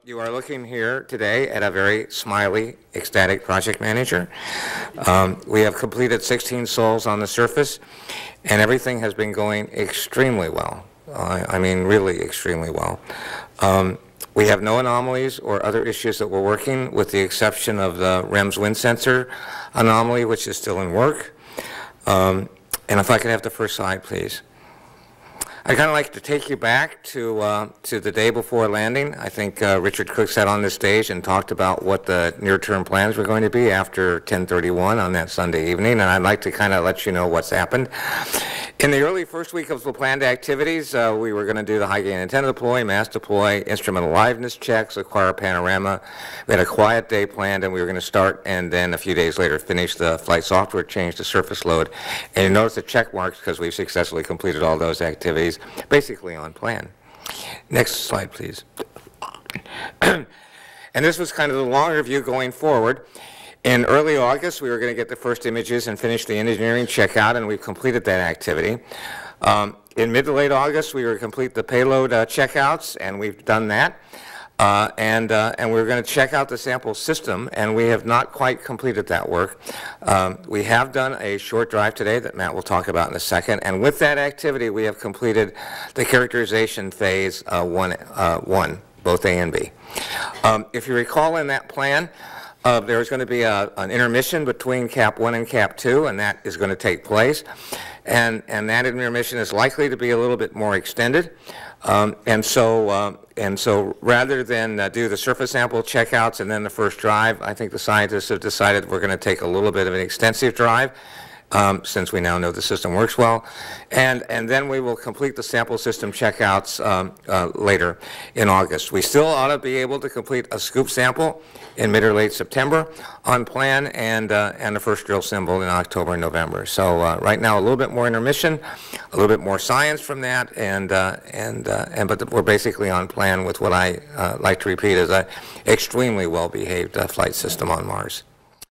You are looking here today at a very smiley, ecstatic project manager. We have completed 16 sols on the surface, and everything has been going extremely well. I mean, really extremely well. We have no anomalies or other issues that we're working, with the exception of the REMS wind sensor anomaly, which is still in work. And if I could have the first slide, please. I'd kind of like to take you back to the day before landing. I think Richard Cook sat on this stage and talked about what the near-term plans were going to be after 10:31 on that Sunday evening, and I'd like to kind of let you know what's happened. In the early first week of the planned activities, we were going to do the high gain antenna deploy, mass deploy, instrument aliveness checks, acquire panorama. We had a quiet day planned, and we were going to start, and then a few days later finish the flight software change to surface load. And you notice the check marks because we've successfully completed all those activities, basically on plan. Next slide, please. And this was kind of the longer view going forward. In early August, we were going to get the first images and finish the engineering checkout, and we've completed that activity. In mid to late August, we were to complete the payload checkouts, and we've done that. And we're going to check out the sample system, and we have not quite completed that work. We have done a short drive today that Matt will talk about in a second, and with that activity, we have completed the characterization phase one, both A and B. If you recall in that plan, there is going to be an intermission between Cap 1 and Cap 2, and that is going to take place. And that intermission is likely to be a little bit more extended. And so rather than do the surface sample checkouts and then the first drive, I think the scientists have decided we're going to take a little bit of an extensive drive, since we now know the system works well. And then we will complete the sample system checkouts later in August. We still ought to be able to complete a scoop sample in mid or late September on plan, and the first drill symbol in October and November. So right now a little bit more intermission, a little bit more science from that, but we're basically on plan with what I like to repeat as an extremely well-behaved flight system on Mars.